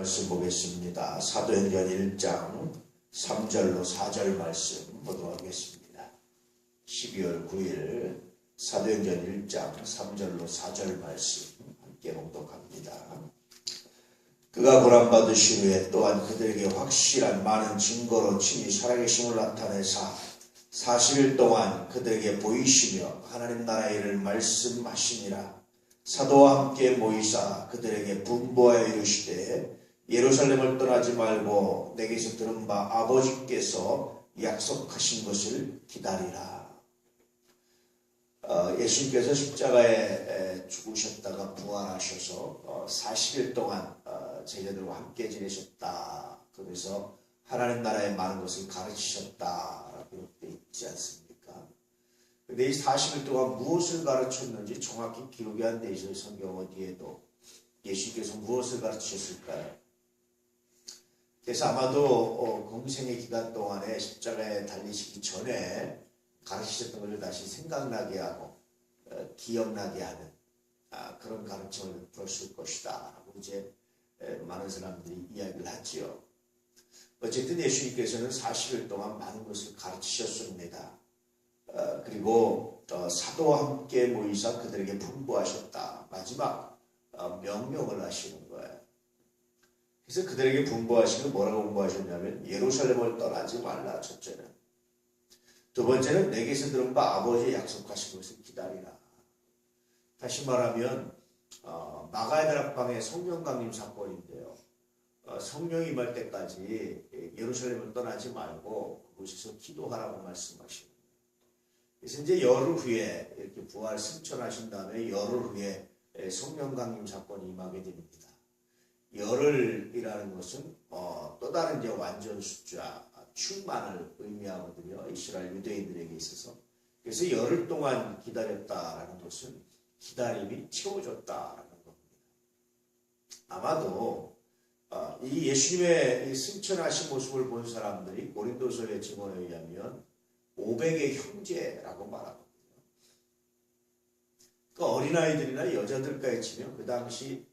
말씀 보겠습니다. 사도행전 1장 3절로 4절 말씀 보도록 하겠습니다. 12월 9일 사도행전 1장 3절로 4절 말씀 함께 봉독합니다. 그가 고난받으신 후에 또한 그들에게 확실한 많은 증거로 친히 살아계심을 나타내사 40일 동안 그들에게 보이시며 하나님 나라의 일을 말씀하시니라. 사도와 함께 모이사 그들에게 분부하여 이르시되 예루살렘을 떠나지 말고 내게서 들은 바 아버지께서 약속하신 것을 기다리라. 예수님께서 십자가에 죽으셨다가 부활하셔서 40일 동안 제자들과 함께 지내셨다. 그래서 하나님 나라의 많은 것을 가르치셨다라고 되어 있지 않습니까? 근데 이 40일 동안 무엇을 가르쳤는지 정확히 기록이 안 돼 있어요. 성경 어디에도. 예수님께서 무엇을 가르치셨을까요? 그래서 아마도 공생의 기간 동안에 십자가에 달리시기 전에 가르치셨던 것을 다시 생각나게 하고 기억나게 하는 그런 가르침을 들었을 것이다 라고 이제 많은 사람들이 이야기를 하지요. 어쨌든 예수님께서는 40일 동안 많은 것을 가르치셨습니다. 그리고 사도와 함께 모이사 그들에게 분부하셨다. 마지막 명령을 하시는 거예요. 그래서 그들에게 분부하시고 뭐라고 분부하셨냐면 예루살렘을 떠나지 말라. 첫째는. 두 번째는 내게서 들은 바 아버지의 약속하신 것을 기다리라. 다시 말하면 마가의 다락방의 성령 강림 사건인데요. 성령이 임할 때까지 예루살렘을 떠나지 말고 그곳에서 기도하라고 말씀하십니다. 그래서 이제 열흘 후에 이렇게 부활 승천하신 다음에 열흘 후에 성령 강림 사건이 임하게 됩니다. 열흘이라는 것은 또 다른 이제 완전 숫자, 충만을 의미하거든요. 이스라엘 유대인들에게 있어서. 그래서 열흘 동안 기다렸다라는 것은 기다림이 채워졌다라는 겁니다. 아마도 이 예수님의 승천하신 모습을 본 사람들이 고린도서의 증언에 의하면 500의 형제라고 말하거든요. 그 어린아이들이나 여자들까지 치면 그 당시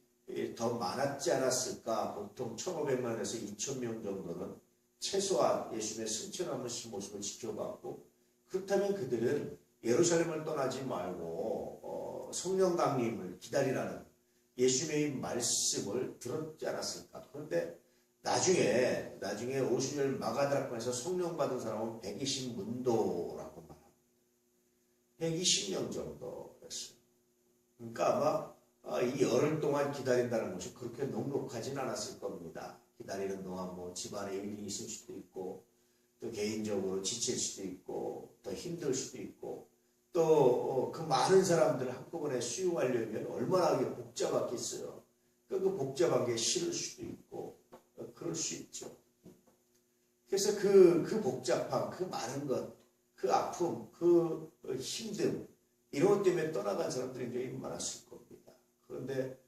더 많았지 않았을까. 보통 1,500만에서 2,000명 정도는 최소한 예수님의 승천하신 모습을 지켜봤고, 그렇다면 그들은 예루살렘을 떠나지 말고 성령 강림을 기다리라는 예수님의 말씀을 들었지 않았을까. 그런데 나중에 50년 마가다락방에서 성령 받은 사람은 120문도라고 말합니다. 120명 정도였어요. 그러니까 아마 이 열흘 동안 기다린다는 것이 그렇게 녹록하진 않았을 겁니다. 기다리는 동안 뭐 집안에 일이 있을 수도 있고, 또 개인적으로 지칠 수도 있고, 더 힘들 수도 있고, 또 그 많은 사람들을 한꺼번에 수용하려면 얼마나 복잡하겠어요. 그 복잡한 게 싫을 수도 있고, 그럴 수 있죠. 그래서 그 복잡함, 그 많은 것, 그 아픔, 그 힘듦, 이런 것 때문에 떠나간 사람들이 굉장히 많았을 겁니다. 그런데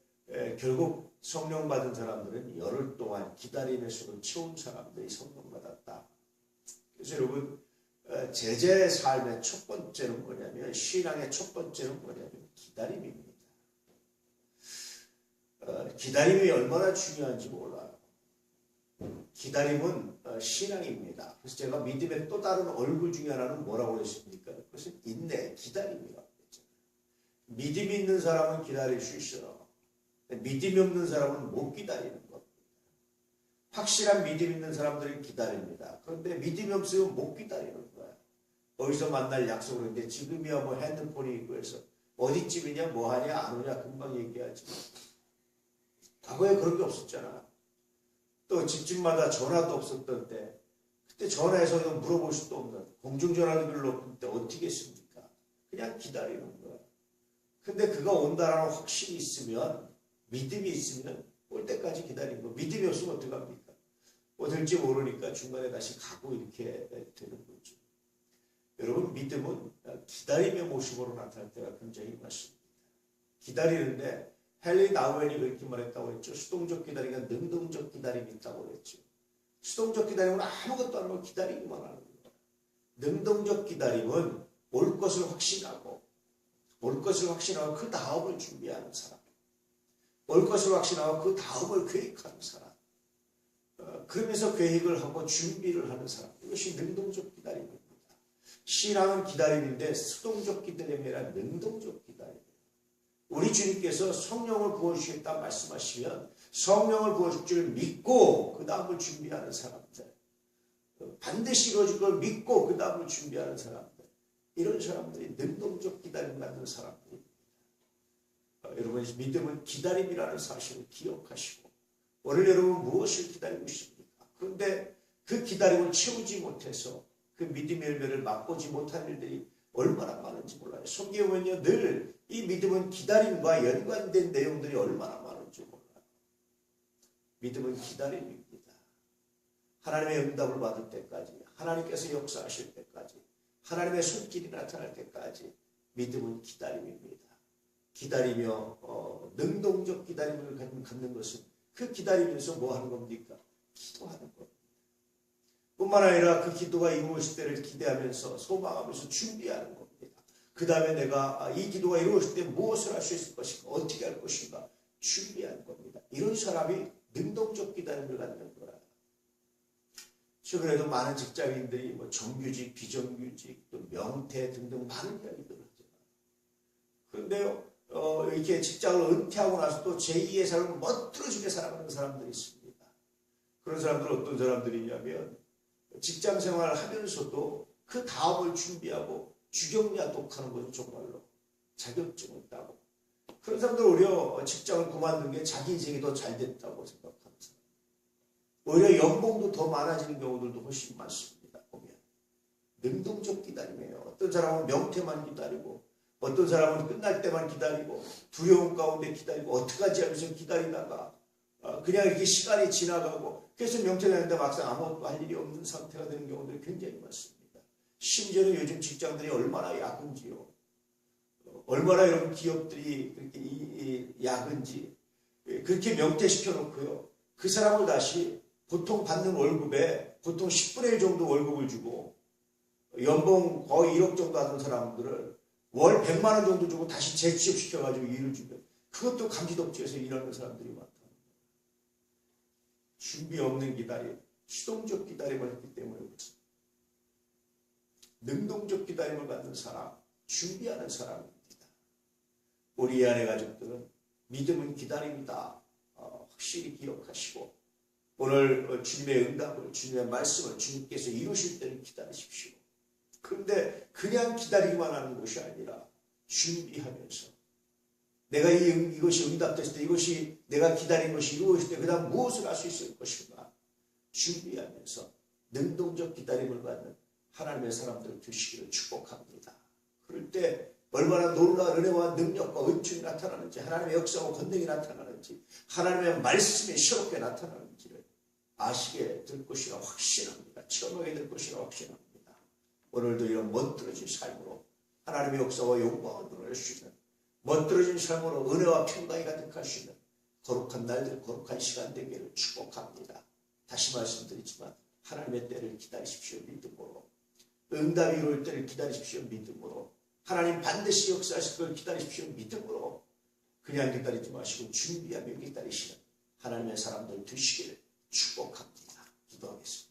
결국 성령 받은 사람들은 열흘 동안 기다림에서도 채운 사람들이 성령 받았다. 그래서 여러분, 제자의 삶의 첫 번째는 뭐냐면, 신앙의 첫 번째는 뭐냐면 기다림입니다. 기다림이 얼마나 중요한지 몰라요. 기다림은 신앙입니다. 그래서 제가 믿음의 또 다른 얼굴 중에 하나는 뭐라고 했습니까? 그것은 인내, 기다림이라고 했죠. 믿음이 있는 사람은 기다릴 수 있어요. 믿음이 없는 사람은 못 기다리는 겁니다. 확실한 믿음 있는 사람들은 기다립니다. 그런데 믿음이 없으면 못 기다리는 거예요. 어디서 만날 약속을 했는데 지금이야 뭐 핸드폰이 있고 해서 어디쯤이냐 뭐하냐 안 오냐 금방 얘기하지. 과거에 그런 게 없었잖아. 또 집집마다 전화도 없었던 때, 그때 전화해서 물어볼 수도 없는, 공중전화도 별로 없을 때 어떻게 했습니까? 그냥 기다리는 거야. 근데 그가 온다라는 확신이 있으면, 믿음이 있으면 올 때까지 기다리는 거. 믿음이 없으면 어떡합니까? 될지 모르니까 중간에 다시 가고 이렇게 되는 거죠. 여러분, 믿음은 기다림의 모습으로 나타날 때가 굉장히 많습니다. 기다리는데 헨리 나우엔이 그렇게 말했다고 했죠. 수동적 기다림과 능동적 기다림이 있다고 그랬죠. 수동적 기다림은 아무것도 안 하고 기다리기만 하는 거예요. 능동적 기다림은 올 것을 확신하고 그 다음을 준비하는 사람. 올 것을 확신하고 그 다음을 계획하는 사람. 그러면서 계획을 하고 준비를 하는 사람, 이것이 능동적 기다림입니다. 신앙은 기다림인데 수동적 기다림이 아니라 능동적 기다림이에요. 우리 주님께서 성령을 부어주시겠다 말씀하시면 성령을 부어줄 줄 믿고 그 다음을 준비하는 사람들, 반드시 이루어질 걸 믿고 그 다음을 준비하는 사람들, 이런 사람들이 능동적 기다림 갖는 사람들입니다. 여러분, 믿음은 기다림이라는 사실을 기억하시고, 오늘 여러분 무엇을 기다리고 있습니까? 그런데 그 기다림을 채우지 못해서 그 믿음의 열매를 맛보지 못한 일들이 얼마나 많은지 몰라요. 성경은요, 늘 이 믿음은 기다림과 연관된 내용들이 얼마나 많은지 몰라요. 믿음은 기다림입니다. 하나님의 응답을 받을 때까지, 하나님께서 역사하실 때까지, 하나님의 손길이 나타날 때까지 믿음은 기다림입니다. 기다리며 능동적 기다림을 갖는 것은 그 기다리면서 뭐 하는 겁니까? 기도하는 겁니다. 뿐만 아니라 그 기도가 이루어질 때를 기대하면서 소망하면서 준비하는 겁니다. 그 다음에 내가 이 기도가 이루어질 때 무엇을 할 수 있을 것인가, 어떻게 할 것인가 준비하는 겁니다. 이런 사람이 능동적 기다림을 갖는 거라. 최근에도 많은 직장인들이 뭐 정규직, 비정규직, 또 명퇴 등등 많은 이야기들을 하잖아요. 그런데요, 이렇게 직장을 은퇴하고 나서 또 제2의 삶을 멋들어지게 살아가는 사람들이 있습니다. 그런 사람들은 어떤 사람들이냐면 직장 생활을 하면서도 그 다음을 준비하고 주경야독하는 거죠. 정말로 자격증을 따고, 그런 사람들 오히려 직장을 그만둔 게 자기 인생이 더 잘 됐다고 생각하는 사람, 오히려 연봉도 더 많아지는 경우들도 훨씬 많습니다. 보면 능동적 기다림이에요. 어떤 사람은 명퇴만 기다리고, 어떤 사람은 끝날 때만 기다리고, 두려움 가운데 기다리고, 어떡하지 하면서 기다리다가 그냥 이렇게 시간이 지나가고, 그래서 명퇴되는데 막상 아무것도 할 일이 없는 상태가 되는 경우들이 굉장히 많습니다. 심지어는 요즘 직장들이 얼마나 야근지요. 얼마나 이런 기업들이 그렇게 야근지, 그렇게 명퇴시켜 놓고요, 그 사람을 다시 보통 받는 월급에 보통 10분의 1 정도 월급을 주고, 연봉 거의 1억 정도 하던 사람들을 월 100만 원 정도 주고 다시 재취업시켜가지고 일을 주면, 그것도 감지덕지에서 일하는 사람들이 많다. 준비 없는 기다림, 수동적 기다림을 했기 때문에 그렇습니다. 능동적 기다림을 갖는 사람, 준비하는 사람입니다. 우리 안의 가족들은 믿음은 기다림이다 확실히 기억하시고, 오늘 주님의 응답을, 주님의 말씀을 주님께서 이루실 때를 기다리십시오. 그런데 그냥 기다리기만 하는 것이 아니라 준비하면서, 내가 이것이 응답됐을 때, 이것이 내가 기다린 것이 이루어질 때 그 다음 무엇을 할 수 있을 것인가 준비하면서 능동적 기다림을 갖는 하나님의 사람들 되시기를 축복합니다. 그럴 때 얼마나 놀라운 은혜와 능력과 은총이 나타나는지, 하나님의 역사와 권능이 나타나는지, 하나님의 말씀이 새롭게 나타나는지를 아시게 될 것이라 확신합니다. 체험하게 될 것이라 확신합니다. 오늘도 이런 멋들어진 삶으로 하나님의 역사와 영광을 드러낼 수 있는, 멋들어진 삶으로 은혜와 평강이 가득할 수 있는 거룩한 날들, 거룩한 시간 되기를 축복합니다. 다시 말씀드리지만 하나님의 때를 기다리십시오. 믿음으로. 응답이 이룰 때를 기다리십시오. 믿음으로. 하나님 반드시 역사하실 걸 기다리십시오. 믿음으로. 그냥 기다리지 마시고 준비하며 기다리시는 하나님의 사람들 되시기를 축복합니다. 기도하겠습니다.